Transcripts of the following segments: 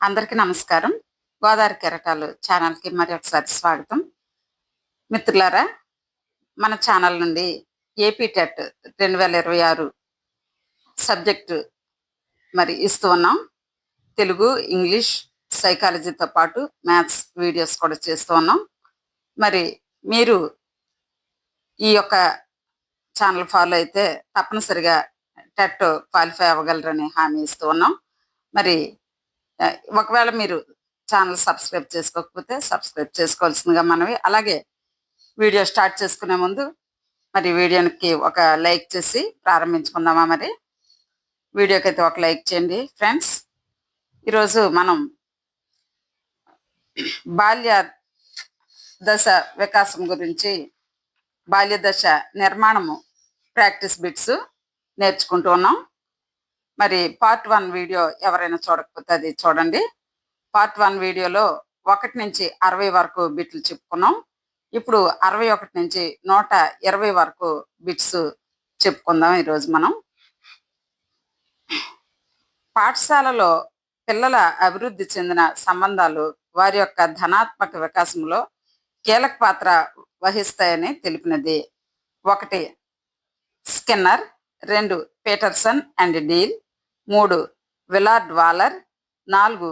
అందరికీ నమస్కారం. గోదావరి కెరటాలు ఛానల్‌కి మరి ఒకసారి స్వాగతం. మిత్రులారా, మన ఛానల్ నుండి ఏపీ టెట్ 2026 సబ్జెక్టు ఇస్తూ ఉన్నాం. తెలుగు, ఇంగ్లీష్, సైకాలజీతో పాటు మ్యాథ్స్ వీడియోస్ కూడా చేస్తూ ఉన్నాం. మరి మీరు ఈ యొక్క ఛానల్ ఫాలో అయితే తప్పనిసరిగా టెట్ క్వాలిఫై అవ్వగలరని హామీ ఇస్తూ ఉన్నాం. మరి ఒకవేళ మీరు ఛానల్ సబ్స్క్రైబ్ చేసుకోకపోతే సబ్స్క్రైబ్ చేసుకోవాల్సిందిగా మనవి. అలాగే వీడియో స్టార్ట్ చేసుకునే ముందు వీడియోకి ఒక లైక్ చేసి ప్రారంభించుకుందామా. వీడియోకి అయితే ఒక లైక్ చేయండి ఫ్రెండ్స్. ఈరోజు మనం బాల్య దశ వికాసం గురించి, బాల్య దశ నిర్మాణము ప్రాక్టీస్ బిట్స్ నేర్చుకుంటూ ఉన్నాం. పార్ట్ 1 వీడియో ఎవరైనా చూడకపోతే అది చూడండి. పార్ట్ 1 వీడియోలో 1 నుంచి 60 వరకు బిట్లు చెప్పుకున్నాం. ఇప్పుడు 61 నుంచి 120 వరకు బిట్స్ చెప్పుకుందాం ఈరోజు మనం. పాఠశాలలో పిల్లల అభివృద్ధి చెందిన సంబంధాలు వారి యొక్క ధనాత్మక వికాసంలో కీలక పాత్ర వహిస్తాయని తెలిపినది. 1 Skinner, 2 Peterson and Deal, 3 Willard Waller, 4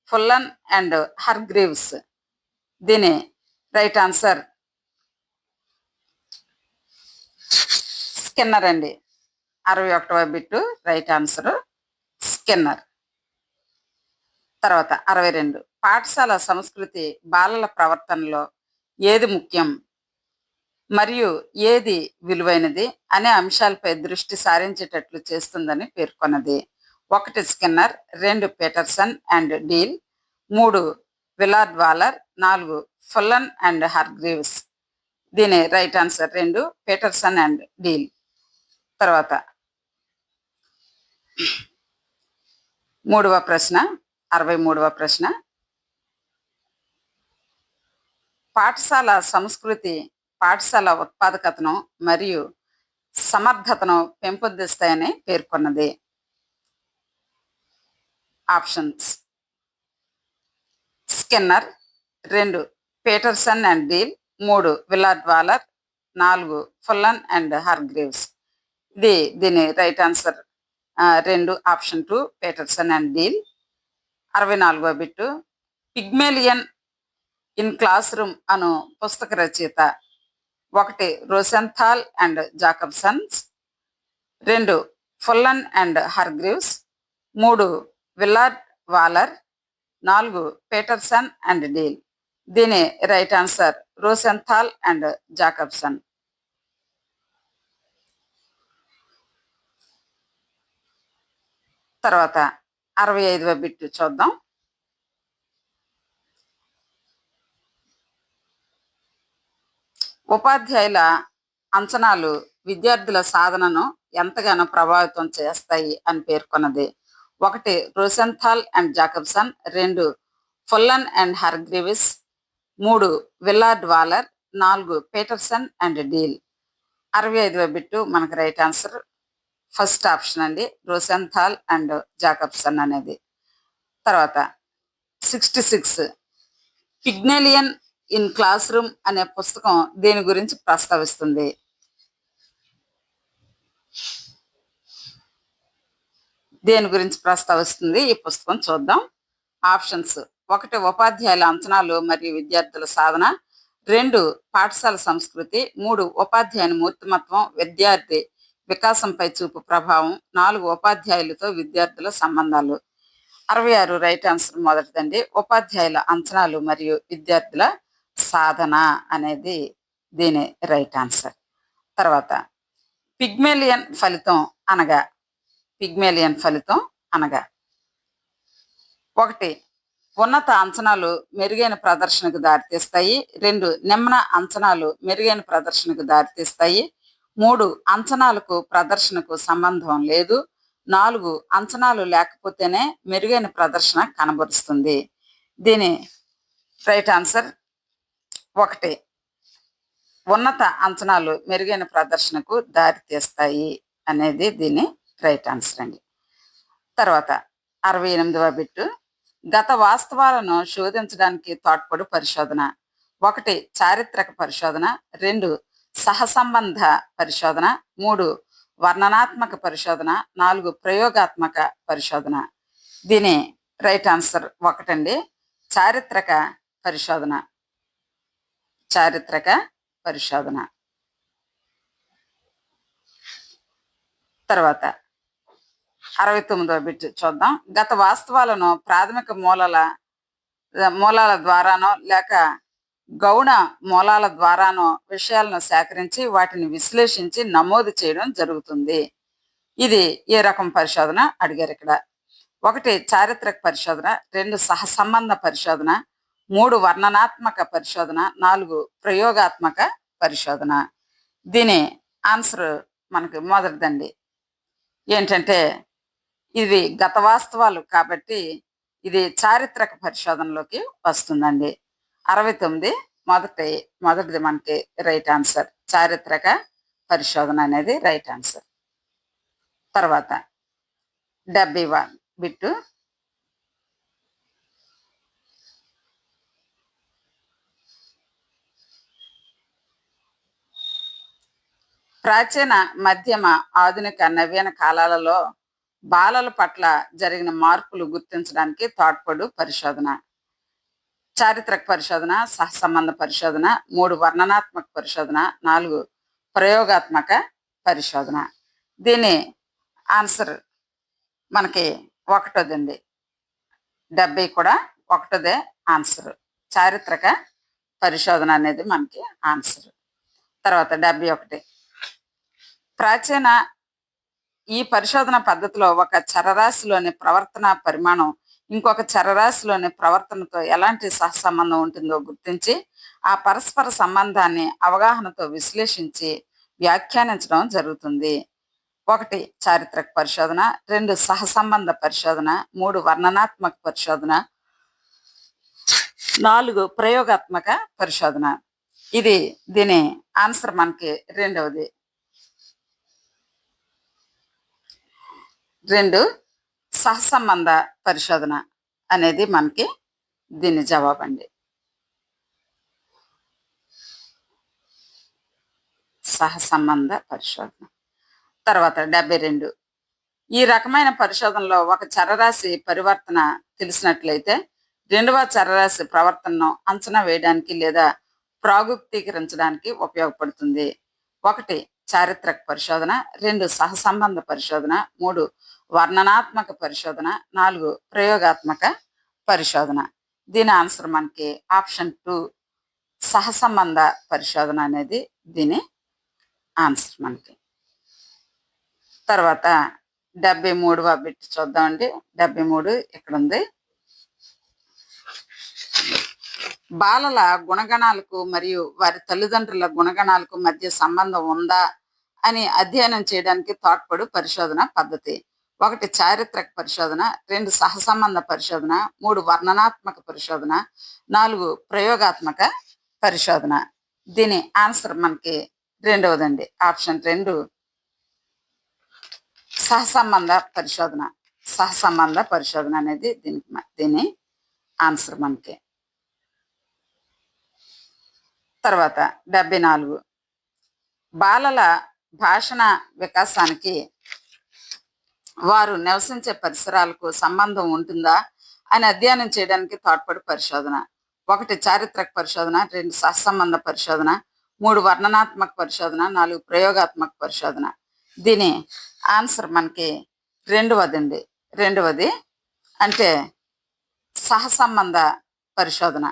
Fullan and Hargreaves. దీని రైట్ ఆన్సర్ స్కిన్నర్ అండి. 61వ బిట్టు రైట్ ఆన్సర్ స్కిన్నర్. తర్వాత 62 పాఠశాల సంస్కృతి బాలల ప్రవర్తనలో ఏది ముఖ్యం మరియు ఏది విలువైనది అనే అంశాలపై దృష్టి సారించేటట్లు చేస్తుందని పేర్కొన్నది. 1 Skinner, 2 Peterson and Deal, 3 Willard Waller, 4 Fullan and Hargreaves. దీని right answer 2 Peterson and Deal. తర్వాత 63వ ప్రశ్న. పాఠశాల సంస్కృతి పాఠశాల ఉత్పాదకతను మరియు సమర్థతను పెంపొందిస్తాయని పేర్కొన్నది. Options: Skinner, 2 Peterson and Deal, 3 Willard Waller, 4 Fullan and Hargreaves. దీని right answer 2 option 2 Peterson and Deal. 64వ bit. Pygmalion in classroom అను పుస్తక రచయిత: 1 Rosenthal and Jacobsons, 2 Fullan and Hargreaves, 3 Willard Waller, 4 Peterson and Deal. దీని right answer Rosenthal and Jacobson. తర్వాత 65వ bit చూద్దాం. ఉపాధ్యాయుల అంచనాలు విద్యార్థుల సాధనను ఎంతగానో ప్రభావితం చేస్తాయి అని పేర్కొన్నది. 1 Rosenthal and Jacobson, 2 Fullan and Hargreaves, 3 Willard Waller, 4 Peterson and Deal. 65వ బిట్టు మనకు రైట్ ఆన్సర్ ఫస్ట్ ఆప్షన్ అండి, రోసెన్థాల్ అండ్ జాకబ్సన్ అనేది. తర్వాత 66 పిగ్మేలియన్ ఇన్ క్లాస్ రూమ్ అనే పుస్తకం దేని గురించి ప్రస్తావిస్తుంది? ఈ పుస్తకం చూద్దాం. ఆప్షన్స్: 1 ఉపాధ్యాయుల అంచనాలు మరియు విద్యార్థుల సాధన, 2 పాఠశాల సంస్కృతి, 3 ఉపాధ్యాయుని మూర్తిమత్వం విద్యార్థి వికాసంపై చూపు ప్రభావం, 4 ఉపాధ్యాయులతో విద్యార్థుల సంబంధాలు. 66 రైట్ ఆన్సర్ మొదటిదండి, ఉపాధ్యాయుల అంచనాలు మరియు విద్యార్థుల సాధన అనేది దీని రైట్ ఆన్సర్. తర్వాత పిగ్మేలియన్ ఫలితం అనగా 1 ఉన్నత అంచనాలు మెరుగైన ప్రదర్శనకు దారితీస్తాయి, 2 నిమ్న అంచనాలు మెరుగైన ప్రదర్శనకు దారితీస్తాయి, 3 అంచనాలకు ప్రదర్శనకు సంబంధం లేదు, 4 అంచనాలు లేకపోతేనే మెరుగైన ప్రదర్శన కనబరుస్తుంది. దీని రైట్ ఆన్సర్ 1 ఉన్నత అంచనాలు మెరుగైన ప్రదర్శనకు దారితీస్తాయి అనేది దీని రైట్ ఆన్సర్ అండి. తర్వాత 68వ బిట్టు. గత వాస్తవాలను శోధించడానికి తోడ్పడు పరిశోధన. 1 చారిత్రక పరిశోధన, 2 సహసంబంధ పరిశోధన, 3 వర్ణనాత్మక పరిశోధన, 4 ప్రయోగాత్మక పరిశోధన. దీని రైట్ ఆన్సర్ 1 అండి. చారిత్రక పరిశోధన. చారిత్రక పరిశోధన. తర్వాత 69వ బిట్ చూద్దాం. గత వాస్తవాలను ప్రాథమిక మూలాల ద్వారానో లేక గౌణ మూలాల ద్వారానో విషయాలను సేకరించి వాటిని విశ్లేషించి నమోదు చేయడం జరుగుతుంది. ఇది ఏ రకం పరిశోధన అడిగారు ఇక్కడ. 1 చారిత్రక పరిశోధన, 2 సహసంబంధ పరిశోధన, 3 వర్ణనాత్మక పరిశోధన, 4 ప్రయోగాత్మక పరిశోధన. దీని ఆన్సర్ మనకి మొదటిదండి. ఏంటంటే ఇది గత వాస్తవాలు కాబట్టి ఇది చారిత్రక పరిశోధనలోకి వస్తుందండి. 69 మొదటిది మనకి రైట్ ఆన్సర్. చారిత్రక పరిశోధన అనేది రైట్ ఆన్సర్. తర్వాత 71 బిట్టు. ప్రాచీన, మధ్యమ, ఆధునిక, నవీన కాలాలలో బాలల పట్ల జరిగిన మార్పులు గుర్తించడానికి తోడ్పడు పరిశోధన. చారిత్రక పరిశోధన, సహసంబంధ పరిశోధన, 3 వర్ణనాత్మక పరిశోధన, 4 ప్రయోగాత్మక పరిశోధన. దీని ఆన్సర్ మనకి 1దండి. 70 కూడా 1దే ఆన్సర్. చారిత్రక పరిశోధన అనేది మనకి ఆన్సర్. తర్వాత 71 ప్రాచీన ఈ పరిశోధన పద్ధతిలో ఒక చరరాశిలోని ప్రవర్తన పరిమాణం ఇంకొక చరరాశిలోని ప్రవర్తనతో ఎలాంటి సహసంబంధం ఉంటుందో గుర్తించి ఆ పరస్పర సంబంధాన్ని అవగాహనతో విశ్లేషించి వ్యాఖ్యానించడం జరుగుతుంది. 1 చారిత్రక పరిశోధన, 2 సహసంబంధ పరిశోధన, 3 వర్ణనాత్మక పరిశోధన, 4 ప్రయోగాత్మక పరిశోధన. దీని ఆన్సర్ మనకి 2వది. 2 సహసంబంధ పరిశోధన అనేది మనకి దీని జవాబండి. సహసంబంధ పరిశోధన. తర్వాత 72 ఈ రకమైన పరిశోధనలో ఒక చరరాశి పరివర్తన తెలిసినట్లయితే రెండవ చరరాశి ప్రవర్తనను అంచనా వేయడానికి లేదా ప్రాగుక్తీకరించడానికి ఉపయోగపడుతుంది. 1 చారిత్రక పరిశోధన, 2 సహసంబంధ పరిశోధన, 3 వర్ణనాత్మక పరిశోధన, 4 ప్రయోగాత్మక పరిశోధన. దీని ఆన్సర్ మనకి ఆప్షన్ 2 సహసంబంధ పరిశోధన అనేది దీని ఆన్సర్ మనకి. తర్వాత 73వ బిట్ చూద్దామండి. 73 ఇక్కడ ఉంది. బాలల గుణగణాలకు మరియు వారి తల్లిదండ్రుల గుణగణాలకు మధ్య సంబంధం ఉందా అని అధ్యయనం చేయడానికి తోడ్పడు పరిశోధన పద్ధతి. 1 చారిత్రక పరిశోధన, 2 సహసంబంధ పరిశోధన, 3 వర్ణనాత్మక పరిశోధన, 4 ప్రయోగాత్మక పరిశోధన. దీని ఆన్సర్ మనకి 2వదండి. ఆప్షన్ 2 సహసంబంధ పరిశోధన. సహసంబంధ పరిశోధన అనేది దీని ఆన్సర్ మనకి. తర్వాత 74 బాలల భాషణ వికాసానికి వారు నివసించే పరిసరాలకు సంబంధం ఉంటుందా అని అధ్యయనం చేయడానికి తోడ్పడు పరిశోధన. 1 చారిత్రక పరిశోధన, 2 సహసంబంధ పరిశోధన, 3 వర్ణనాత్మక పరిశోధన, 4 ప్రయోగాత్మక పరిశోధన. దీని ఆన్సర్ మనకి 2వదండి. 2వది అంటే సహసంబంధ పరిశోధన.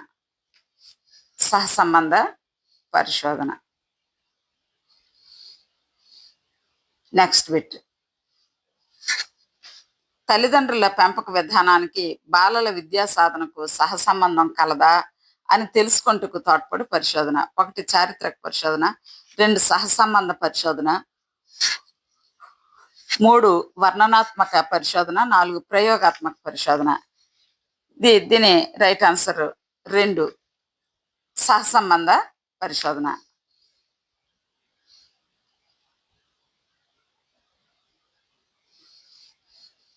సహసంబంధ పరిశోధన. Next bit. తల్లిదండ్రుల పెంపక విధానానికి బాలల విద్యా సాధనకు సహసంబంధం కలదా అని తెలుసుకుంటూ తోడ్పడు పరిశోధన. 1 చారిత్రక పరిశోధన, 2 సహసంబంధ పరిశోధన, 3 వర్ణనాత్మక పరిశోధన, 4 ప్రయోగాత్మక పరిశోధన. దీని రైట్ ఆన్సర్ 2 సహసంబంధ పరిశోధన.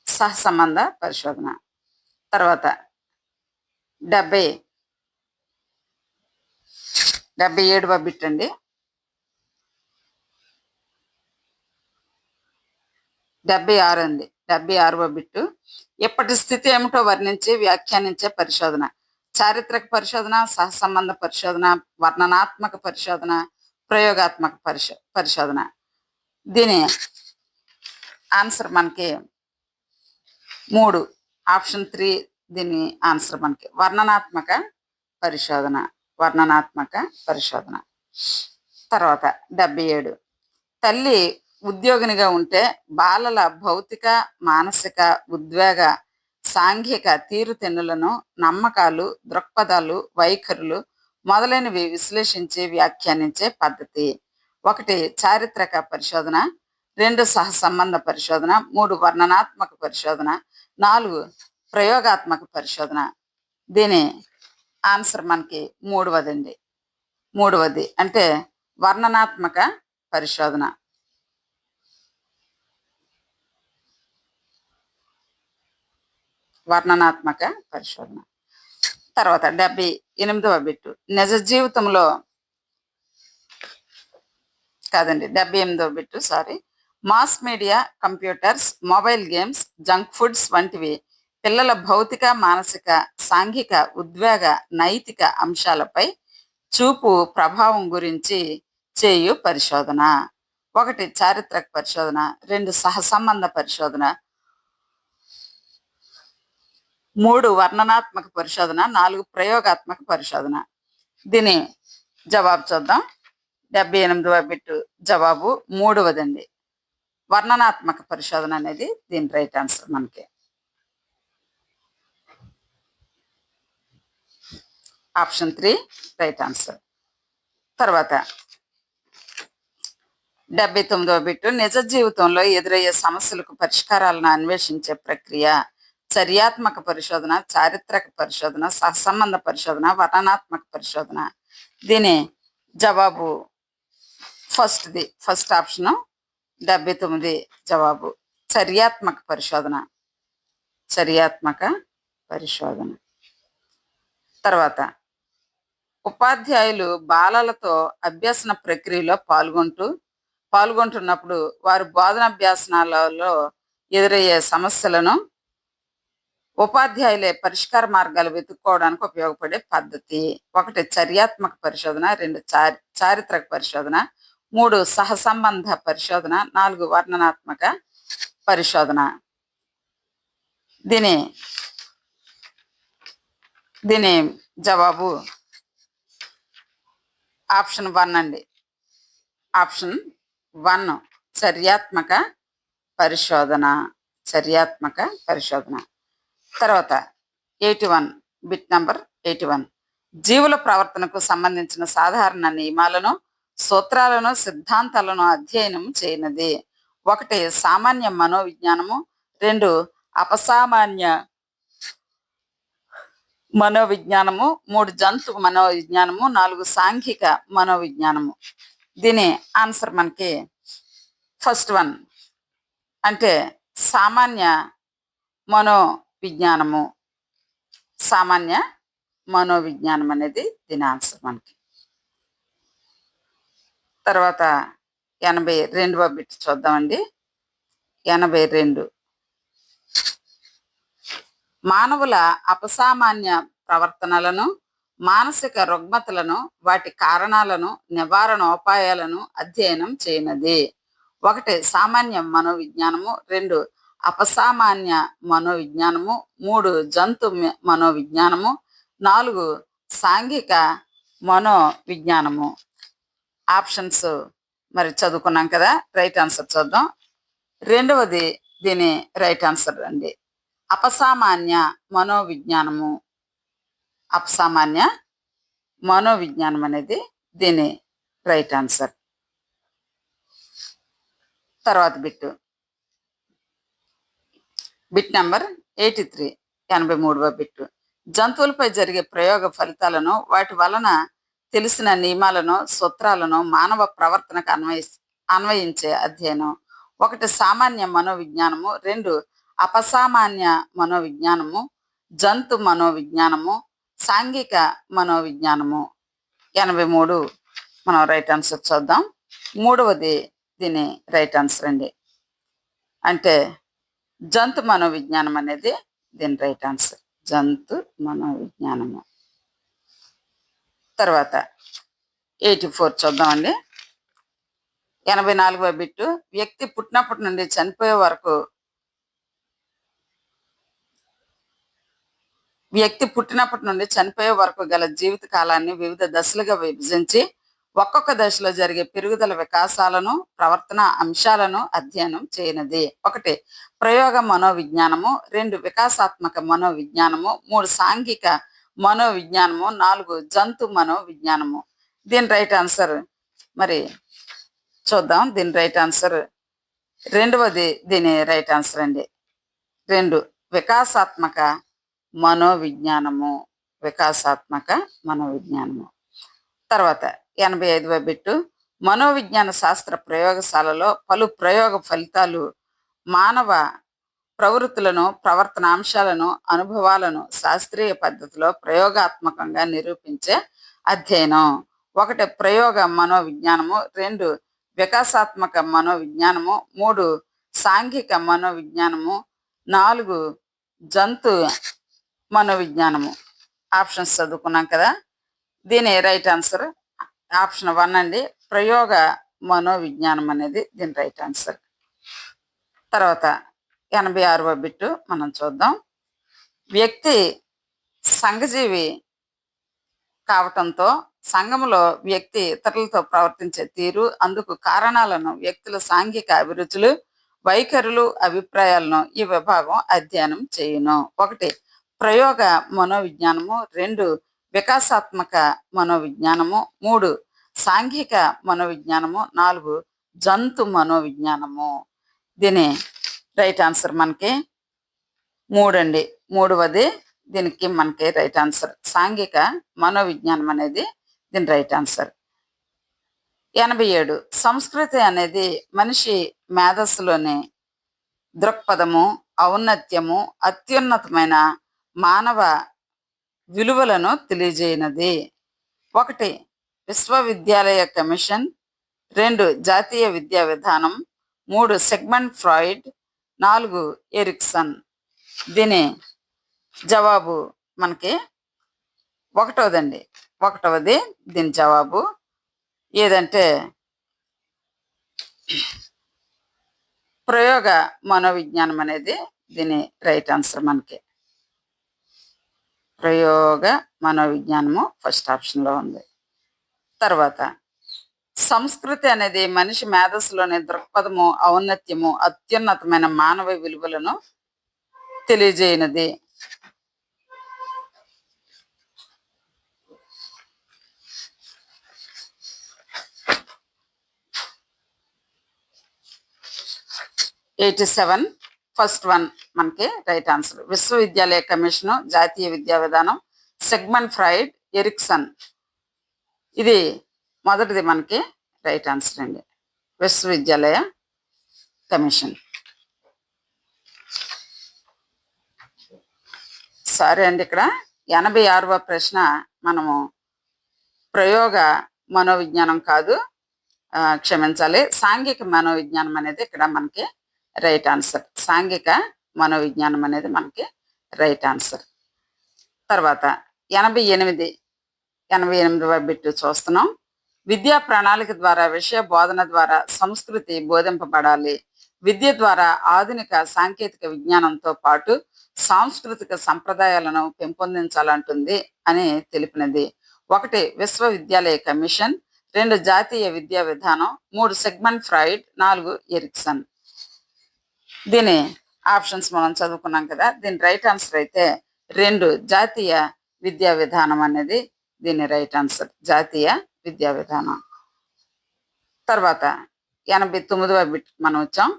సహసంబంధ పరిశోధన. తర్వాత 77వ బిట్ అండి. 76 అండి. 76వ బిట్టు. ఇప్పటి స్థితి ఏమిటో వర్ణించి వ్యాఖ్యానించే పరిశోధన. చారిత్రక పరిశోధన, సహసంబంధ పరిశోధన, వర్ణనాత్మక పరిశోధన, ప్రయోగాత్మక పరిశోధన. దీని ఆన్సర్ మనకి 3. ఆప్షన్ 3 దీని ఆన్సర్ మనకి వర్ణనాత్మక పరిశోధన. తర్వాత 77. తల్లి ఉద్యోగినిగా ఉంటే బాలల భౌతిక, మానసిక, ఉద్వేగ, సాంఘిక తీరుతెన్నులను, నమ్మకాలు, దృక్పథాలు, వైఖరులు మొదలైనవి విశ్లేషించి వ్యాఖ్యానించే పద్ధతి. 1 చారిత్రక పరిశోధన, 2 సహసంబంధ పరిశోధన, 3 వర్ణనాత్మక పరిశోధన, 4 ప్రయోగాత్మక పరిశోధన. దీని ఆన్సర్ మనకి 3వదండి. 3వది అంటే వర్ణనాత్మక పరిశోధన. తర్వాత 78వ బిట్టు. నిజ జీవితంలో కాదండి, 78వ bit mass media, computers, mobile games, junk foods వంటివి పిల్లల భౌతిక, మానసిక, సాంఘిక, ఉద్వేగ, నైతిక అంశాలపై చూపు ప్రభావం గురించి చేయు పరిశోధన. 1 చారిత్రక పరిశోధన, 2 సహసంబంధ పరిశోధన, 3 వర్ణనాత్మక పరిశోధన, 4 ప్రయోగాత్మక పరిశోధన. దీని జవాబు చూద్దాం. 78వ బిట్టు జవాబు 3వదండి. వర్ణనాత్మక పరిశోధన అనేది దీని రైట్ ఆన్సర్ మనకి. Option 3 right answer. తర్వాత 79వ బిట్టు. నిజ జీవితంలో ఎదురయ్యే సమస్యలకు పరిష్కారాలను అన్వేషించే ప్రక్రియ. చర్యాత్మక పరిశోధన, చారిత్రక పరిశోధన, సహసంబంధ పరిశోధన, వర్ణనాత్మక పరిశోధన. దీని జవాబు ఫస్ట్ ఆప్షను 79 జవాబు చర్యాత్మక పరిశోధన. తర్వాత ఉపాధ్యాయులు బాలలతో అభ్యసన ప్రక్రియలో పాల్గొంటున్నప్పుడు వారి బోధనాభ్యాసనాలలో ఎదురయ్యే సమస్యలను ఉపాధ్యాయులే పరిష్కార మార్గాలు వెతుక్కోవడానికి ఉపయోగపడే పద్ధతి. 1 చర్యాత్మక పరిశోధన, 2 చారిత్రక పరిశోధన, 3 సహసంబంధ పరిశోధన, 4 వర్ణనాత్మక పరిశోధన. దీని జవాబు ఆప్షన్ 1 అండి. ఆప్షన్ 1 చర్యాత్మక పరిశోధన. తర్వాత 81 బిట్ నంబర్ 81. జీవుల ప్రవర్తనకు సంబంధించిన సాధారణ నియమాలను, సూత్రాలను, సిద్ధాంతాలను అధ్యయనం చేయనది. 1 సామాన్య మనోవిజ్ఞానము, 2 అపసామాన్య మనోవిజ్ఞానము, 3 జంతు మనోవిజ్ఞానము, 4 సాంఘిక మనోవిజ్ఞానము. దీని ఆన్సర్ మనకి ఫస్ట్ 1 అంటే సామాన్య మనోవిజ్ఞానం అనేది దీని ఆన్సర్ మనకి. తర్వాత 82వ బిట్ చూద్దామండి. 82. మానవుల అపసామాన్య ప్రవర్తనలను, మానసిక రుగ్మతలను, వాటి కారణాలను, నివారణోపాయాలను అధ్యయనం చేయనది. 1 సామాన్య మనోవిజ్ఞానము, 2 అపసామాన్య మనోవిజ్ఞానము, 3 జంతు మనోవిజ్ఞానము, 4 సాంఘిక మనోవిజ్ఞానము. ఆప్షన్స్ మరి చదువుకున్నాం కదా, రైట్ ఆన్సర్ చూద్దాం. 2వది దీని రైట్ ఆన్సర్ అండి. అపసామాన్య మనోవిజ్ఞానం అనేది దీని రైట్ ఆన్సర్. తర్వాత బిట్ నంబర్ 83, 83వ బిట్టు. జంతువులపై జరిగే ప్రయోగ ఫలితాలను, వాటి వలన తెలిసిన నియమాలను, సూత్రాలను మానవ ప్రవర్తనకు అన్వయించే అధ్యయనం. 1 సామాన్య మనోవిజ్ఞానము, 2 అపసామాన్య మనోవిజ్ఞానము, జంతు మనోవిజ్ఞానము, సాంఘిక మనోవిజ్ఞానము 83 మనం రైట్ ఆన్సర్ చూద్దాం. మూడవది దీని రైట్ ఆన్సర్ అండి. అంటే జంతు మనోవిజ్ఞానం అనేది దీని రైట్ ఆన్సర్. జంతు మనోవిజ్ఞానము. తర్వాత 84 చూద్దామండి. 84వ బిట్టు. వ్యక్తి పుట్టినప్పటి నుండి చనిపోయే వరకు గల జీవిత కాలాన్ని వివిధ దశలుగా విభజించి ఒక్కొక్క దశలో జరిగే పెరుగుదల వికాసాలను, ప్రవర్తన అంశాలను అధ్యయనం చేయనిది. 1 ప్రయోగ మనోవిజ్ఞానము, 2 వికాసాత్మక మనోవిజ్ఞానము, 3 సాంఘిక మనోవిజ్ఞానము, 4 జంతు మనోవిజ్ఞానము. దీని రైట్ ఆన్సర్ మరి చూద్దాం. దీని రైట్ ఆన్సర్ రెండవది దీని రైట్ ఆన్సర్ అండి. 2 వికాసాత్మక మనోవిజ్ఞానము. తర్వాత 85వ బిట్టు. మనోవిజ్ఞాన శాస్త్ర ప్రయోగశాలలో పలు ప్రయోగ ఫలితాలు మానవ ప్రవృత్తులను, ప్రవర్తనాంశాలను, అనుభవాలను శాస్త్రీయ పద్ధతిలో ప్రయోగాత్మకంగా నిరూపించే అధ్యయనం. 1 ప్రయోగ మనోవిజ్ఞానము, 2 వికాసాత్మక మనోవిజ్ఞానము, 3 సాంఘిక మనోవిజ్ఞానము, 4 జంతు మనోవిజ్ఞానము. ఆప్షన్స్ చదువుకున్నాం కదా. దీని రైట్ ఆన్సర్ ఆప్షన్ 1 అండి. ప్రయోగ మనోవిజ్ఞానం అనేది దీని రైట్ ఆన్సర్. తర్వాత 86వ బిట్టు మనం చూద్దాం. వ్యక్తి సంఘజీవి కావటంతో సంఘములో వ్యక్తి ఇతరులతో ప్రవర్తించే తీరు, అందుకు కారణాలను, వ్యక్తుల సాంఘిక అభిరుచులు, వైఖరులు, అభిప్రాయాలను ఈ విభాగం అధ్యయనం చేయును. 1 ప్రయోగ మనోవిజ్ఞానము, 2 వికాసాత్మక మనోవిజ్ఞానము, 3 సాంఘిక మనోవిజ్ఞానము, 4 జంతు మనోవిజ్ఞానము. దీని రైట్ ఆన్సర్ మనకి 3 అండి. మూడవది దీనికి మనకి రైట్ ఆన్సర్. సాంఘిక మనోవిజ్ఞానం అనేది దీని రైట్ ఆన్సర్. 87 సంస్కృతి అనేది మనిషి మేధస్సులోని దృక్పథము, ఔన్నత్యము, అత్యున్నతమైన మానవ విలువలను తెలియజేయనది. 1 విశ్వవిద్యాలయ కమిషన్, 2 జాతీయ విద్యా విధానం, 3 సిగ్మండ్ ఫ్రాయిడ్, 4 ఎరిక్సన్. దీని జవాబు మనకి 1వదండి. 1వది దీని జవాబు ఏదంటే ప్రయోగ మనోవిజ్ఞానం అనేది దీని రైట్ ఆన్సర్. మనకి ప్రయోగ మనోవిజ్ఞానము ఫస్ట్ ఆప్షన్లో ఉంది. తర్వాత సంస్కృతి అనేది మనిషి మేధస్సులోని దృక్పథము, ఔన్నత్యము, అత్యున్నతమైన మానవ విలువలను తెలియజేయనది. ఫస్ట్ 1 మనకి రైట్ ఆన్సర్. విశ్వవిద్యాలయ కమిషను, జాతీయ విద్యా విధానం, సిగ్మండ్ ఫ్రాయిడ్, ఎరిక్సన్. ఇది మొదటిది మనకి రైట్ ఆన్సర్ అండి. విశ్వవిద్యాలయ కమిషన్. సరే అండి. ఇక్కడ 86వ ప్రశ్న మనము ప్రయోగ మనోవిజ్ఞానం కాదు, క్షమించాలి, సాంఘిక మనోవిజ్ఞానం అనేది ఇక్కడ మనకి రైట్ ఆన్సర్. సాంఘిక మనోవిజ్ఞానం అనేది మనకి రైట్ ఆన్సర్. తర్వాత 88వ బిట్టు చూస్తున్నాం. విద్యా ప్రణాళిక ద్వారా, విషయ బోధన ద్వారా సంస్కృతి బోధింపబడాలి. విద్య ద్వారా ఆధునిక సాంకేతిక విజ్ఞానంతో పాటు సాంస్కృతిక సంప్రదాయాలను పెంపొందించాలంటుంది అని తెలిపినది. 1 విశ్వవిద్యాలయ కమిషన్, 2 జాతీయ విద్యా విధానం, 3 సిగ్మండ్ ఫ్రాయిడ్, 4 ఎరిక్సన్. దీని ఆప్షన్స్ మనం చదువుకున్నాం కదా. దీని రైట్ ఆన్సర్ అయితే 2 జాతీయ విద్యా విధానం అనేది దీని రైట్ ఆన్సర్. జాతీయ విద్యా విధానం. తర్వాత 89వ బిట్ మనం వచ్చాం.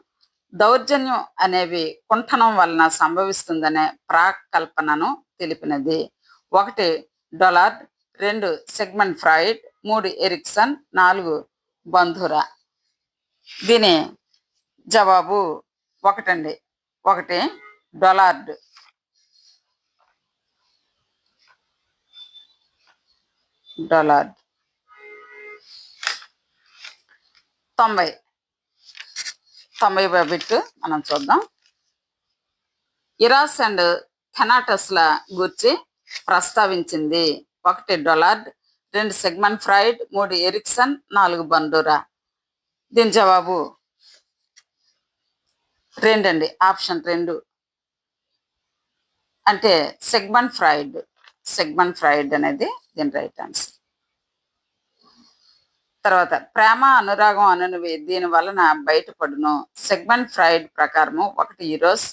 దౌర్జన్యం అనేవి కుంఠనం వలన సంభవిస్తుందనే ప్రాకల్పనను తెలిపినది. 1 డొలార్డ్, 2 సిగ్మండ్ ఫ్రాయిడ్, 3 ఎరిక్సన్, 4 బంధురా. దీని జవాబు 1 అండి. 1 డొలార్డ్. డొలార్డ్. 90వ బిట్ మనం చూద్దాం. ఇరాస్ అండ్ థెనాటస్ల గూర్చి ప్రస్తావించింది. 1 డొలార్డ్, 2 సిగ్మండ్ ఫ్రాయిడ్, 3 ఎరిక్సన్, 4 బండూరా. దీని జవాబు 2 అండి. ఆప్షన్ 2 అంటే సిగ్మండ్ ఫ్రాయిడ్. సిగ్మండ్ ఫ్రాయిడ్ అనేది దీని రైట్ ఆన్సర్. తర్వాత ప్రేమ అనురాగం అనునవి దీని వలన బయటపడును. సిగ్మండ్ ఫ్రాయిడ్ ప్రకారము 1 ఈరోస్,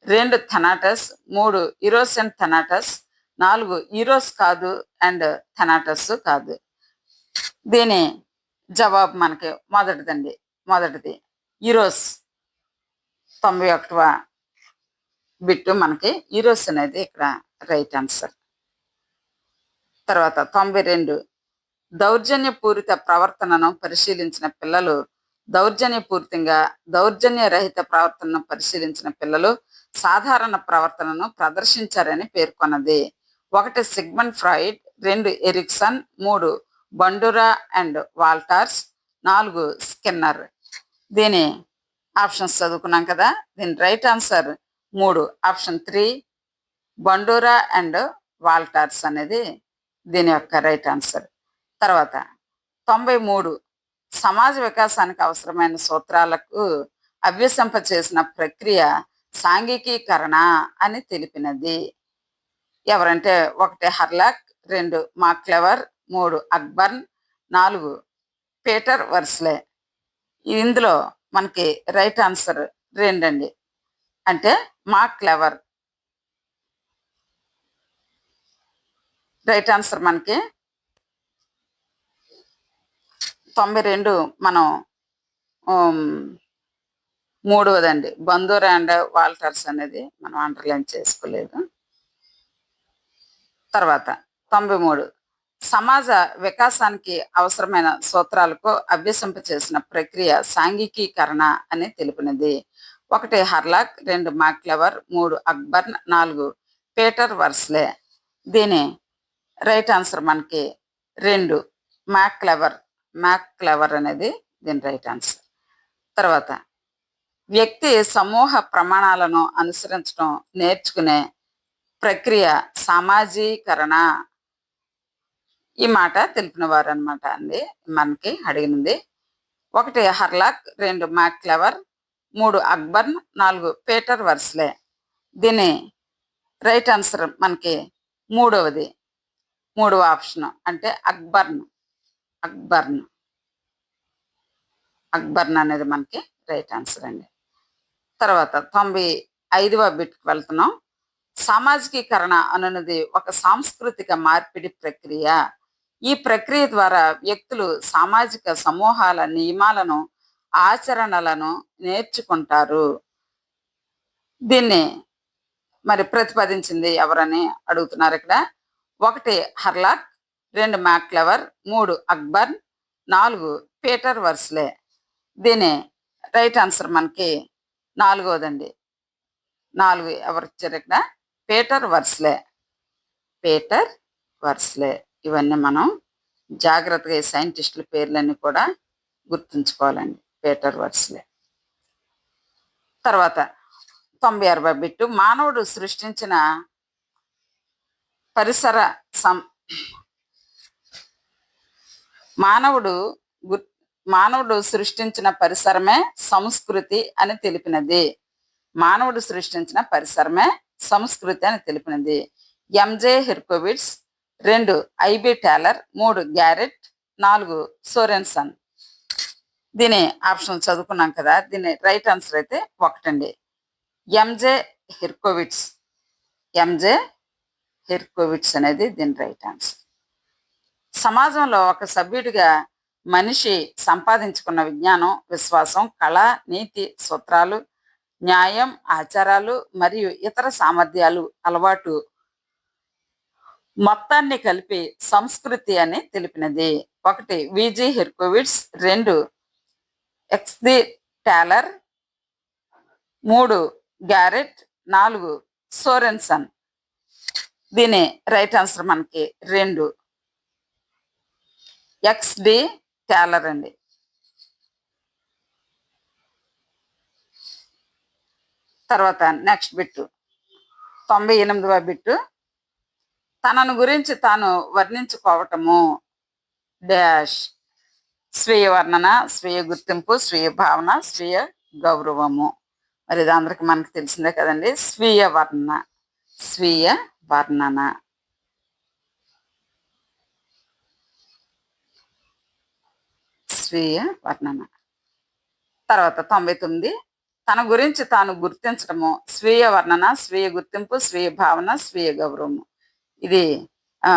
2 థెనాటస్, 3 ఈరోస్ అండ్ థెనాటస్, 4 ఈరోస్ కాదు అండ్ థెనాటస్ కాదు. దీని జవాబు మనకి మొదటిది ఈరోస్. 91వ బిట్టు మనకి ఈరోస్ అనేది ఇక్కడ రైట్ ఆన్సర్. తర్వాత 92 దౌర్జన్యపూరిత ప్రవర్తనను పరిశీలించిన పిల్లలు దౌర్జన్యరహిత ప్రవర్తనను పరిశీలించిన పిల్లలు సాధారణ ప్రవర్తనను ప్రదర్శించారని పేర్కొన్నది. 1 Sigmund Freud, 2 Erikson, 3 Bandura and Walters, 4 Skinner. దీని ఆప్షన్స్ చదువుకున్నాం కదా. దీని right answer 3, option 3 Bandura and Walters అనేది దీని యొక్క రైట్ ఆన్సర్. తర్వాత 93 సమాజ వికాసానికి అవసరమైన సూత్రాలకు అభ్యసింపచేసిన ప్రక్రియ సాంఘికీకరణ అని తెలిపినది. ఎవరంటే 1 హర్లాక్, 2 మాక్లెవర్, 3 అక్బర్న్, 4 పీటర్ వర్స్లే. ఇందులో మనకి రైట్ ఆన్సర్ 2 అండి. అంటే మాక్లెవర్. రైట్ ఆన్సర్ మనకి 92 మనం మూడవదండి. బందూరా అండ్ వాల్టర్స్ అనేది మనం అండర్లైన్ చేసుకోలేదు. తర్వాత 93 సమాజ వికాసానికి అవసరమైన సూత్రాలకు అభ్యసింపచేసిన ప్రక్రియ సాంఘికీకరణ అని తెలిపినది. 1 హర్లాక్, 2 మాక్లెవర్, 3 అక్బర్న్, 4 పీటర్ వర్స్లే. దీని రైట్ ఆన్సర్ మనకి 2 మాక్లెవర్ అనేది దీని రైట్ ఆన్సర్. తర్వాత వ్యక్తి సమూహ ప్రమాణాలను అనుసరించడం నేర్చుకునే ప్రక్రియ సామాజీకరణ. ఈ మాట తెలిపిన వారు అనమాట అండి మనకి అడిగినది. 1 హర్లాక్, 2 మాక్లెవర్, 3 అక్బర్న్, 4 పీటర్ వర్స్లే. దీని రైట్ ఆన్సర్ మనకి మూడవ ఆప్షన్ అంటే అక్బర్న్ అనేది మనకి రైట్ ఆన్సర్ అండి. తర్వాత 95వ బిట్కి వెళ్తున్నాం. సామాజికీకరణ అనున్నది ఒక సాంస్కృతిక మార్పిడి ప్రక్రియ. ఈ ప్రక్రియ ద్వారా వ్యక్తులు సామాజిక సమూహాల నియమాలను, ఆచరణలను నేర్చుకుంటారు. దీన్ని మరి ప్రతిపాదించింది ఎవరని అడుగుతున్నారు ఇక్కడ. 1 హర్లాక్, 2 మాక్లెవర్, 3 అక్బర్న్, 4 పీటర్ వర్స్లే. దీని రైట్ ఆన్సర్ మనకి 4వదండి. 4 ఎవరు ఇచ్చారు ఇక్కడ? పీటర్ వర్స్లే. ఇవన్నీ మనం జాగ్రత్తగా ఈ సైంటిస్టుల పేర్లన్నీ కూడా గుర్తుంచుకోవాలండి. పీటర్ వర్స్లే. తర్వాత 96వ బిట్టు మానవుడు సృష్టించిన పరిసరమే సంస్కృతి అని తెలిపినది. MJ Herskovits, 2 IB Tylor, 3 Garrett, 4 Sorensen. దీని ఆప్షన్ చదువుకున్నాం కదా. దీని రైట్ ఆన్సర్ అయితే 1 అండి. ఎంజే హిర్కోవిట్స్ అనేది దీని రైట్ ఆన్సర్. సమాజంలో ఒక సభ్యుడిగా మనిషి సంపాదించుకున్న విజ్ఞానం, విశ్వాసం, కళ, నీతి సూత్రాలు, న్యాయం, ఆచారాలు మరియు ఇతర సామర్థ్యాలు, అలవాటు మొత్తాన్ని కలిపి సంస్కృతి అని తెలిపినది. 1 విజి హిర్కోవిట్స్, 2 ఎక్స్ది టాలర్, 3 గ్యారెట్, 4 సోరెన్సన్. దీని రైట్ ఆన్సర్ మనకి 2 XD టేలర్ అండి. తర్వాత నెక్స్ట్ బిట్టు 98వ బిట్టు, తనను గురించి తాను వర్ణించుకోవటము డాష్ స్వీయ వర్ణన, స్వీయ గుర్తింపు, స్వీయ భావన, స్వీయ గౌరవము. మరి ఇది అందరికి మనకు తెలిసిందే కదండి. స్వీయ వర్ణన, స్వీయ వర్ణన. స్వీయ వర్ణన. తర్వాత 99, తన గురించి తాను గుర్తించడము స్వీయ వర్ణన, స్వీయ గుర్తింపు, స్వీయ భావన, స్వీయ గౌరవము. ఇది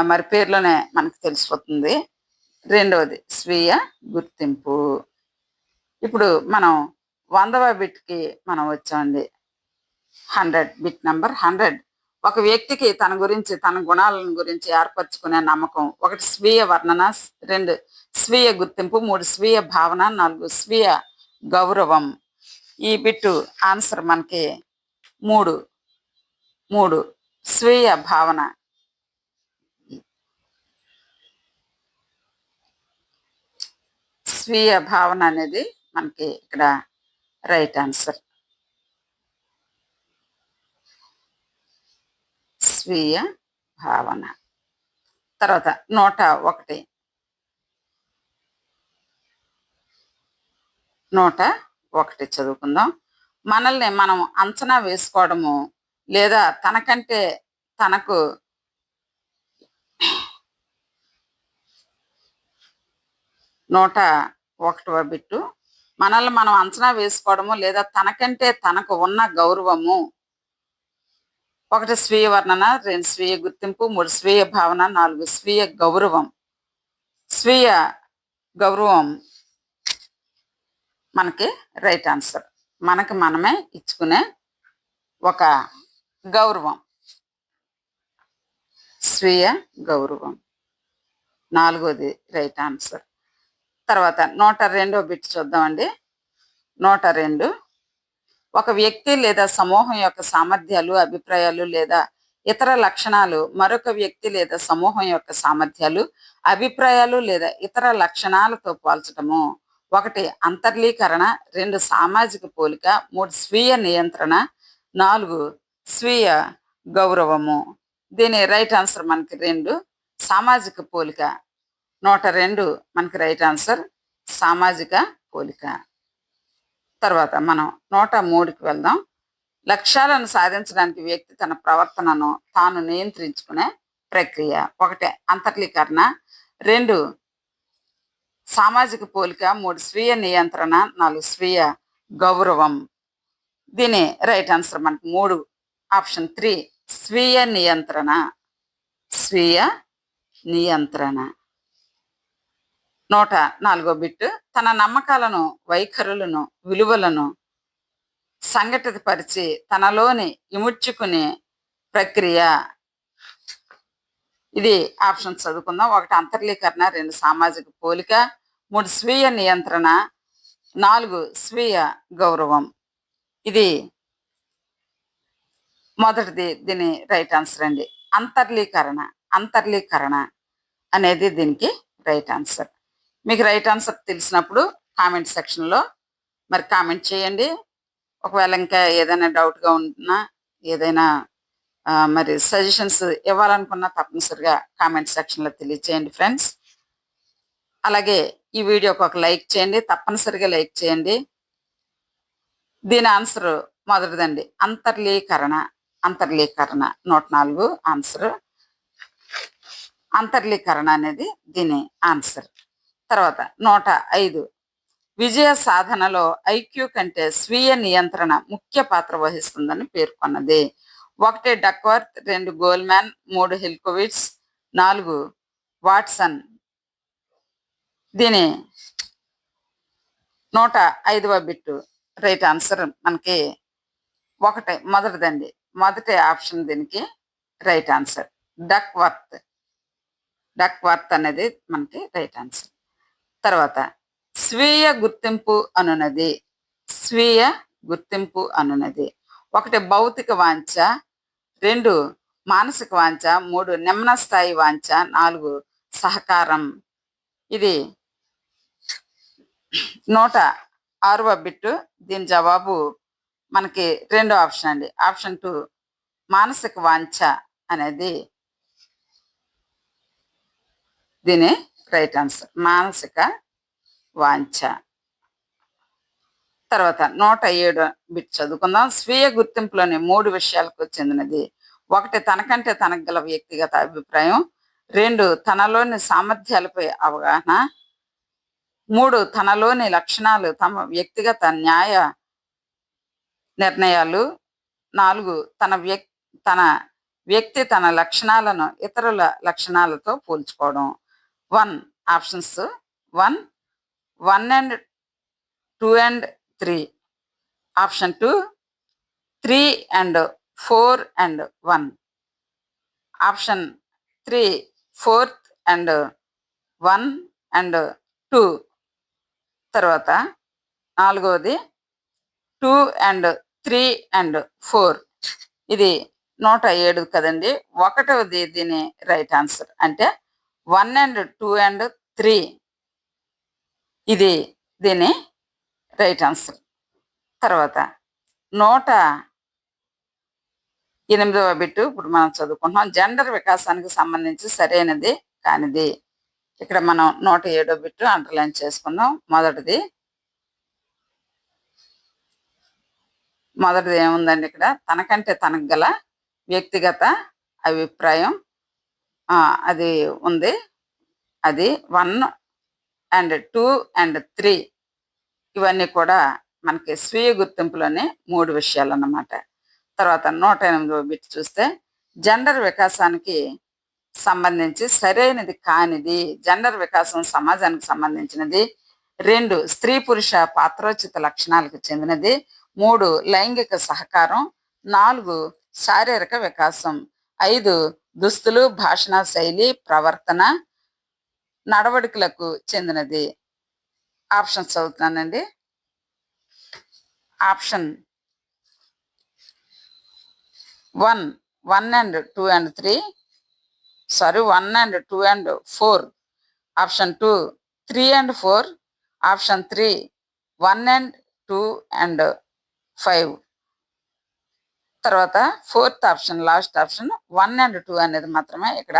మరి పేర్లోనే మనకు తెలిసిపోతుంది. రెండవది స్వీయ గుర్తింపు. ఇప్పుడు మనం 100వ బిట్కి మనం వచ్చామండి. 100, బిట్ నెంబర్ 100. ఒక వ్యక్తికి తన గురించి, తన గుణాలను గురించి ఏర్పరచుకునే నమ్మకం. 1 స్వీయ వర్ణన, 2 స్వీయ గుర్తింపు, 3 స్వీయ భావన, 4 స్వీయ గౌరవం. ఈ బిట్టు ఆన్సర్ మనకి 3 స్వీయ భావన. స్వీయ భావన అనేది మనకి ఇక్కడ రైట్ ఆన్సర్. స్వీయ భావన. తర్వాత 101, 101 చదువుకుందాం. మనల్ని మనం అంచనా వేసుకోవడము లేదా తనకంటే తనకు 101వ బిట్టు, మనల్ని మనం అంచనా వేసుకోవడము లేదా తనకంటే తనకు ఉన్న గౌరవము. 1 స్వీయ వర్ణన, 2 స్వీయ గుర్తింపు, 3 స్వీయ భావన, 4 స్వీయ గౌరవం. స్వీయ గౌరవం మనకి రైట్ ఆన్సర్. మనకి మనమే ఇచ్చుకునే ఒక గౌరవం, స్వీయ గౌరవం. 4వది రైట్ ఆన్సర్. తర్వాత 102వ బిట్ చూద్దామండి. 102, ఒక వ్యక్తి లేదా సమూహం యొక్క సామర్థ్యాలు, అభిప్రాయాలు లేదా ఇతర లక్షణాలు మరొక వ్యక్తి లేదా సమూహం యొక్క సామర్థ్యాలు, అభిప్రాయాలు లేదా ఇతర లక్షణాలతో పోల్చడము. 1 అంతర్లీకరణ, 2 సామాజిక పోలిక, 3 స్వీయ నియంత్రణ, 4 స్వీయ గౌరవము. దీని రైట్ ఆన్సర్ మనకి 2 సామాజిక పోలిక. 102 మనకి రైట్ ఆన్సర్, సామాజిక పోలిక. తర్వాత మనం 103కి వెళ్దాం. లక్ష్యాలను సాధించడానికి వ్యక్తి తన ప్రవర్తనను తాను నియంత్రించుకునే ప్రక్రియ. 1 అంతర్లీకరణ, 2 సామాజిక పోలిక, 3 స్వీయ నియంత్రణ, 4 స్వీయ గౌరవం. దీని రైట్ ఆన్సర్ మనకి 3, ఆప్షన్ 3 స్వీయ నియంత్రణ. స్వీయ నియంత్రణ. 104వ బిట్, తన నమ్మకాలను, వైఖరులను, విలువలను సంఘటితపరిచి తనలోని ఇముడ్చుకునే ప్రక్రియ. ఇది ఆప్షన్ చదువుకుందాం. 1 అంతర్లీకరణ, 2 సామాజిక పోలిక, 3 స్వీయ నియంత్రణ, 4 స్వీయ గౌరవం. ఇది మొదటిది దీని రైట్ ఆన్సర్ అండి. అంతర్లీకరణ. అంతర్లీకరణ అనేది దీనికి రైట్ ఆన్సర్. మీకు రైట్ ఆన్సర్ తెలిసినప్పుడు కామెంట్ సెక్షన్లో మరి కామెంట్ చేయండి. ఒకవేళ ఇంకా ఏదైనా డౌట్గా ఉన్నా, ఏదైనా మరి సజెషన్స్ ఇవ్వాలనుకున్నా తప్పనిసరిగా కామెంట్ సెక్షన్లో తెలియచేయండి ఫ్రెండ్స్. అలాగే ఈ వీడియోకి ఒక లైక్ చేయండి, తప్పనిసరిగా లైక్ చేయండి. దీని ఆన్సర్ మొదటిదండి, అంతర్లీకరణ. అంతర్లీకరణ 104 ఆన్సర్. అంతర్లీకరణ అనేది దీని ఆన్సర్. తర్వాత 105, విజయ సాధనలో ఐక్యూ కంటే స్వీయ నియంత్రణ ముఖ్య పాత్ర వహిస్తుందని పేర్కొన్నది. 1 డక్వర్త్, 2 గోల్మాన్, 3 హిల్కోవిట్స్, 4 వాట్సన్. దీని 105వ బిట్టు రైట్ ఆన్సర్ మనకి 1 మొదటిదండి. మొదటి ఆప్షన్ దీనికి రైట్ ఆన్సర్, డక్వర్త్. డక్వర్త్ అనేది మనకి రైట్ ఆన్సర్. తర్వాత స్వీయ గుర్తింపు అనున్నది. స్వీయ గుర్తింపు అనున్నది 1 భౌతిక వాంఛ, 2 మానసిక వాంఛ, 3 నిమ్న స్థాయి వాంఛ, 4 సహకారం. ఇది 106వ బిట్టు. దీని జవాబు మనకి రెండో ఆప్షన్ అండి. ఆప్షన్ 2 మానసిక వాంఛ అనేది దీని రైట్ ఆన్సర్. మానసిక వాంఛ. తర్వాత 107 బిట్ చదువుకుందాం. స్వీయ గుర్తింపులోని 3 విషయాలకు చెందినది. 1 తనకంటే తనకు గల వ్యక్తిగత అభిప్రాయం. 2 తనలోని సామర్థ్యాలపై అవగాహన. 3 తనలోని లక్షణాలు తమ వ్యక్తిగత న్యాయ నిర్ణయాలు. 4 తన వ్యక్తి తన లక్షణాలను ఇతరుల లక్షణాలతో పోల్చుకోవడం. 1 options 1, 1 and 2 and 3. Option 2 3 and 4 and 1. Option 3 4th and 1 and 2. తర్వాత 4వది 2 and 3 and 4. ఇది 107 కదండి. 1వది దీని రైట్ ఆన్సర్. అంటే 1 and 2 and 3 ఇది దీని రైట్ ఆన్సర్. తర్వాత 108వ బిట్టు ఇప్పుడు మనం చదువుకుంటున్నాం. జెండర్ వికాసానికి సంబంధించి సరైనది కానిది. ఇక్కడ మనం 107వ బిట్టు అండర్లైన్ చేసుకుందాం. మొదటిది ఏముందండి ఇక్కడ? తనకంటే తనకు గల వ్యక్తిగత అభిప్రాయం అది ఉంది. అది 1 and 2 and 3 ఇవన్నీ కూడా మనకి స్వీయ గుర్తింపులోని 3 విషయాలు అన్నమాట. తర్వాత 108వ బిట్ చూస్తే జెండర్ వికాసానికి సంబంధించి సరైనది కానిది. జెండర్ వికాసం సమాజానికి సంబంధించినది. 2 స్త్రీ పురుష పాత్రోచిత లక్షణాలకు చెందినది. 3 లైంగిక సహకారం. 4 శారీరక వికాసం. 5 దుస్తులు, భాషణ శైలి, ప్రవర్తన, నడవడికలకు చెందినది. ఆప్షన్స్ చదువుతున్నానండి. Option 1 and 2 and 3. 1 and 2 and 4. Option 2 3 and 4. Option 3 1 and 2 and 5. తర్వాత 4th option, last option 1 and 2 అనేది మాత్రమే ఇక్కడ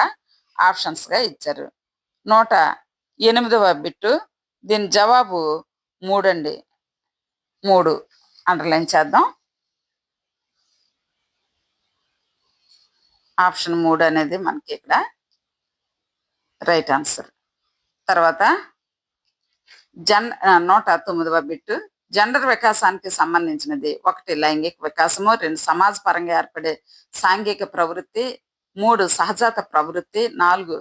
ఆప్షన్స్గా ఇచ్చారు. 108వ బిట్టు. దీని జవాబు 3 అండి. 3 అండర్లైన్ చేద్దాం. ఆప్షన్ 3 అనేది మనకి ఇక్కడ రైట్ ఆన్సర్. తర్వాత 109వ బిట్టు. జెండర్ వికాసానికి సంబంధించినది. 1 లైంగిక వికాసము. 2 సమాజ పరంగా ఏర్పడే సాంఘిక ప్రవృత్తి. 3 సహజాత ప్రవృత్తి. 4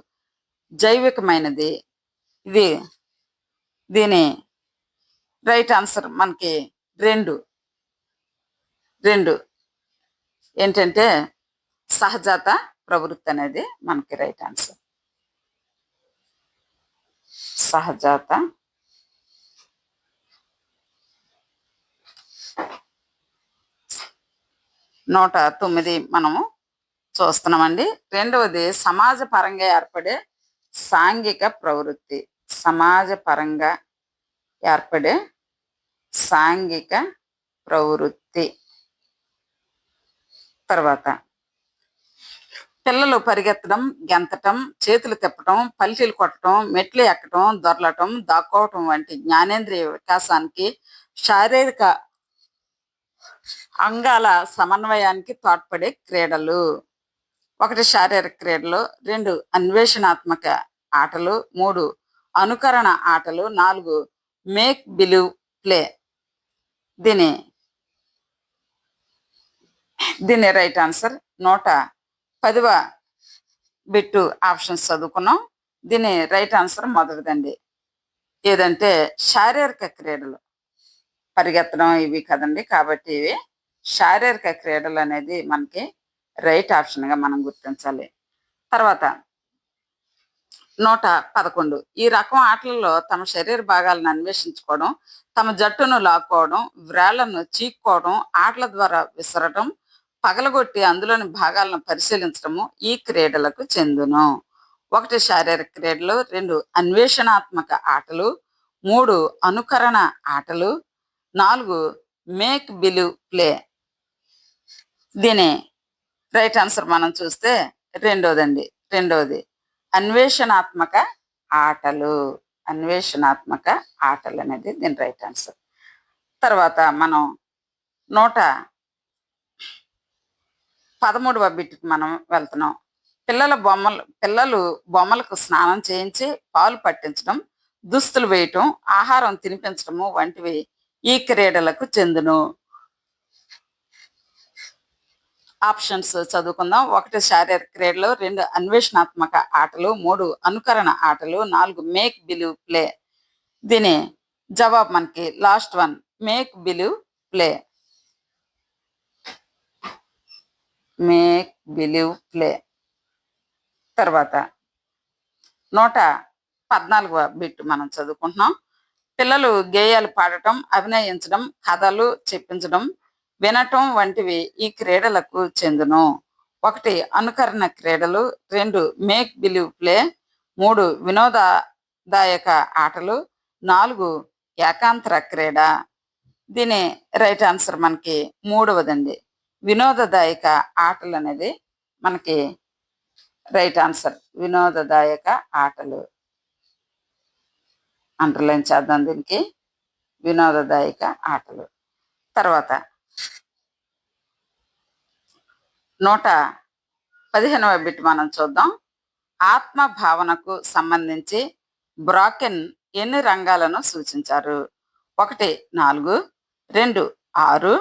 జైవికమైనది. ఇది దీని రైట్ ఆన్సర్ మనకి 2 ఏంటంటే సహజాత ప్రవృత్తి అనేది మనకి రైట్ ఆన్సర్. సహజాత 109 మనము చూస్తున్నామండి. 2వది సమాజ పరంగా ఏర్పడే సాంఘిక ప్రవృత్తి. సమాజ పరంగా ఏర్పడే సాంఘిక ప్రవృత్తి. తర్వాత పిల్లలు పరిగెత్తడం, గెంతటం, చేతులు తిప్పటం, పల్టీలు కొట్టడం, మెట్లు ఎక్కటం, దొర్లటం, దాక్కోవటం వంటి జ్ఞానేంద్రియ వికాసానికి, శారీరక అంగాల సమన్వయానికి తోడ్పడే క్రీడలు. 1 శారీరక క్రీడలు. 2 అన్వేషణాత్మక ఆటలు. 3 అనుకరణ ఆటలు. 4 మేక్ బిలీవ్ ప్లే. దీని రైట్ ఆన్సర్. 110వ బిట్టు ఆప్షన్స్ చదువుకున్నాం. దీని రైట్ ఆన్సర్ మొదటిదండి. ఏదంటే శారీరక క్రీడలు. పరిగెత్తడం ఇవి కదండి. కాబట్టి ఇవి శారీరక క్రీడలు అనేది మనకి రైట్ ఆప్షన్గా మనం గుర్తించాలి. తర్వాత 111. ఈ రకం ఆటలలో తమ శరీర భాగాలను అన్వేషించుకోవడం, తమ జట్టును లాక్కోవడం, వ్రేళ్లను చీక్కోవడం, ఆటల ద్వారా విసరటం, పగలగొట్టి అందులోని భాగాలను పరిశీలించడము ఈ క్రీడలకు చెందును. 1 శారీరక క్రీడలు, 2 అన్వేషణాత్మక ఆటలు, 3 అనుకరణ ఆటలు, 4 మేక్ బిలీవ్ ప్లే. దీని రైట్ ఆన్సర్ మనం చూస్తే రెండోదండి. రెండోది అన్వేషణాత్మక ఆటలు. అన్వేషణాత్మక ఆటలు అనేది దీని రైట్ ఆన్సర్. తర్వాత మనం 113వ బిట్కి మనం వెళ్తున్నాం. పిల్లలు బొమ్మలకు స్నానం చేయించి పాలు పట్టించడం, దుస్తులు వేయటం, ఆహారం తినిపించడము వంటివి ఈ క్రీడలకు చెందును. ఆప్షన్స్ చదువుకుందాం. 1 శారీరక క్రీడలు, 2 అన్వేషణాత్మక ఆటలు, 3 అనుకరణ ఆటలు, 4 మేక్ బిలీవ్ ప్లే. దీని జవాబు మనకి last one make believe play. Make believe play. తర్వాత 114వ బిట్ మనం చదువుకుంటున్నాం. పిల్లలు గేయాలు పాడటం, అభినయించడం, కథలు చెప్పించడం, వినటం వంటివి ఈ క్రీడలకు చెందును. 1 అనుకరణ క్రీడలు, 2 మేక్ బిలీవ్ ప్లే, 3 వినోదదాయక ఆటలు, 4 ఏకాంతర క్రీడ. దీని రైట్ ఆన్సర్ మనకి మూడవదండి. వినోదదాయక ఆటలు అనేది మనకి రైట్ ఆన్సర్. వినోదదాయక ఆటలు అండర్లైన్ చేద్దాం దీనికి. వినోదదాయక ఆటలు. తర్వాత 115వ బిట్ మనం చూద్దాం. ఆత్మ భావనకు సంబంధించి బ్రాకెన్ ఎన్ని రంగాలను సూచించారు? 1 4, 2 6,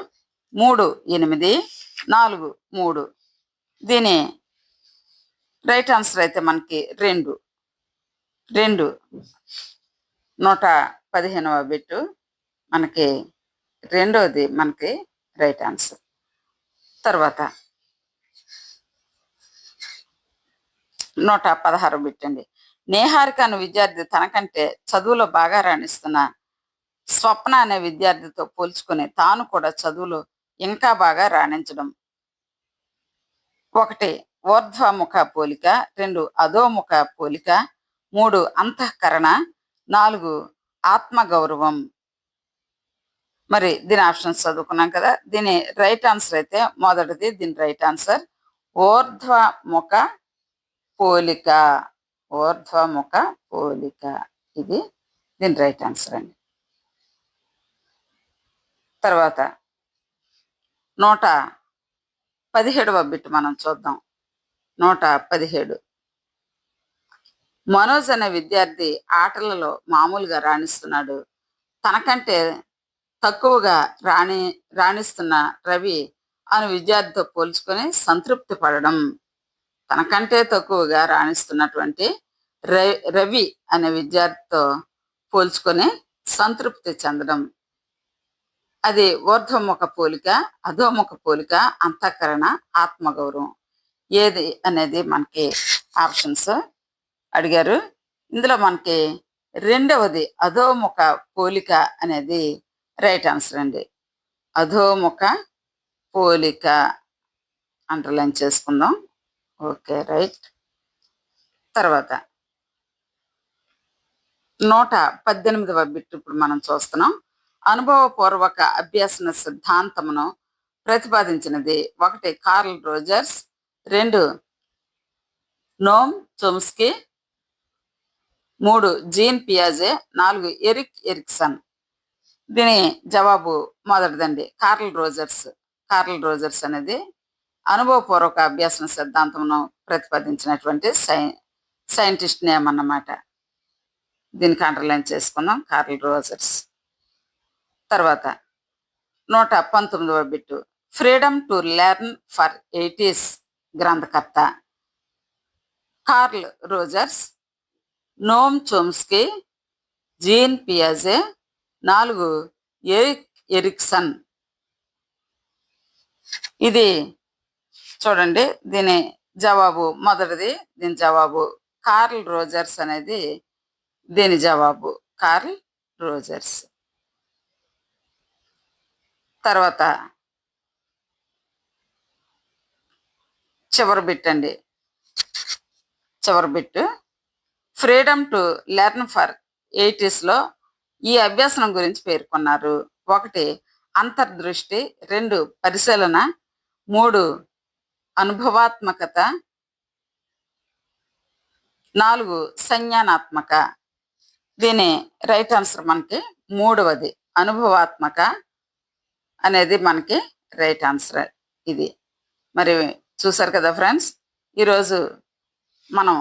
3 8, 4 3. దీని రైట్ ఆన్సర్ అయితే మనకి 2. 115వ బిట్టు మనకి రెండోది మనకి రైట్ ఆన్సర్. తర్వాత 116 బిట్ అండి. నేహారిక అనే విద్యార్థి తనకంటే చదువులో బాగా రాణిస్తున్న స్వప్న అనే విద్యార్థితో పోల్చుకొని తాను కూడా చదువులో ఇంకా బాగా రాణించడం. 1 ఊర్ధ్వముఖ పోలిక, 2 అధోముఖ పోలిక, 3 అంతఃకరణ, 4 ఆత్మగౌరవం. మరి దీని ఆప్షన్స్ చదువుకున్నాం కదా. దీని రైట్ ఆన్సర్ అయితే మొదటిది. దీని రైట్ ఆన్సర్ ఊర్ధ్వముఖ పోలిక. ఊర్ధ్వముఖ పోలిక ఇది దీని రైట్ ఆన్సర్ అండి. తర్వాత 117వ బిట్ మనం చూద్దాం. 117. మనోజ్ అనే విద్యార్థి ఆటలలో మామూలుగా రాణిస్తున్నాడు. తనకంటే తక్కువగా రాణిస్తున్న రవి అనే విద్యార్థితో పోల్చుకొని సంతృప్తి పడడం. తనకంటే తక్కువగా రాణిస్తున్నటువంటి రవి అనే విద్యార్థితో పోల్చుకొని సంతృప్తి చెందడం. అది ఊర్ధ్వముఖ పోలిక, అధోముఖ పోలిక, అంతఃకరణ, ఆత్మగౌరవం. ఏది అనేది మనకి ఆప్షన్స్ అడిగారు. ఇందులో మనకి రెండవది అధోముఖ పోలిక అనేది రైట్ ఆన్సర్ అండి. అధోముఖ పోలిక అండర్లైన్ చేసుకుందాం. Okay, right. తర్వాత 118వ బిట్ ఇప్పుడు మనం చూస్తున్నాం. అనుభవపూర్వక అభ్యసన సిద్ధాంతమును ప్రతిపాదించినది. 1 కార్ల్ రోజర్స్, 2 నోమ్ చోమ్స్కీ, 3 జీన్ పియాజే, 4 ఎరిక్ ఎరిక్సన్. దీని జవాబు మొదటిదండి, కార్ల్ రోజర్స్. కార్ల్ రోజర్స్ అనేది అనుభవపూర్వక అభ్యసన సిద్ధాంతమును ప్రతిపాదించినటువంటి సైంటిస్ట్ నేమ్ అన్నమాట. దీనికి అండర్లైన్ చేసుకుందాం, కార్ల్ రోజర్స్. తర్వాత 119వ bit. Freedom to learn for 80s గ్రంథకర్త Carl Rogers, Noam Chomsky, Jean పియాజే, 4 ఎరిక్ ఎరిక్సన్. ఇది చూడండి, దీని జవాబు మొదటిది. దీని జవాబు కార్ల్ రోజర్స్ అనేది దీని జవాబు కార్ల్ రోజర్స్. తర్వాత చివరి బిట్ అండి. చివరి bit freedom to learn for 80స్లో ఈ అభ్యాసనం గురించి పేర్కొన్నారు. 1 అంతర్దృష్టి, 2 పరిశీలన, 3 అనుభవాత్మకత, 4 సంజ్ఞానాత్మక. దీని రైట్ ఆన్సర్ మనకి మూడవది అనుభవాత్మక అనేది మనకి రైట్ ఆన్సర్ ఇది. మరి చూసారు కదా ఫ్రెండ్స్, ఈరోజు మనం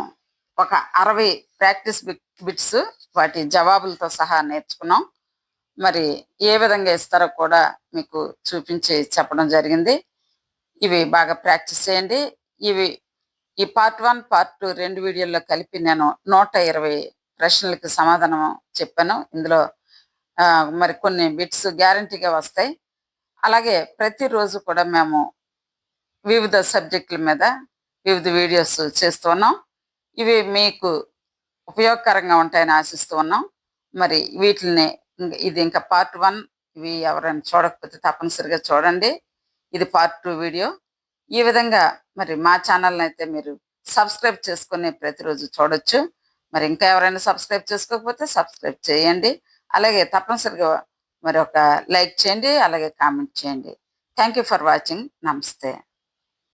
ఒక 60 ప్రాక్టీస్ బిట్స్ వాటి జవాబులతో సహా నేర్చుకున్నాం. మరి ఏ విధంగా ఇస్తారో కూడా మీకు చూపించి చెప్పడం జరిగింది. ఇవి బాగా ప్రాక్టీస్ చేయండి. ఇవి ఈ పార్ట్ 1, పార్ట్ 2 2 వీడియోల్లో కలిపి నేను 120 ప్రశ్నలకి సమాధానం చెప్పాను. ఇందులో మరి కొన్ని బిట్స్ గ్యారంటీగా వస్తాయి. అలాగే ప్రతిరోజు కూడా మేము వివిధ సబ్జెక్టుల మీద వివిధ వీడియోస్ చేస్తూ ఉన్నాం. ఇవి మీకు ఉపయోగకరంగా ఉంటాయని ఆశిస్తూ ఉన్నాం. మరి వీటిని ఇది ఇంకా పార్ట్ 1. ఇవి ఎవరైనా చూడకపోతే తప్పనిసరిగా చూడండి. ఇది పార్ట్ 2 వీడియో. ఈ విధంగా మరి మా ఛానల్ని అయితే మీరు సబ్స్క్రైబ్ చేసుకొని ప్రతిరోజు చూడొచ్చు. మరి ఇంకా ఎవరైనా సబ్స్క్రైబ్ చేసుకోకపోతే సబ్స్క్రైబ్ చేయండి. అలాగే తప్పనిసరిగా మరి ఒక లైక్ చేయండి, అలాగే కామెంట్ చేయండి. Thank you for watching. నమస్తే.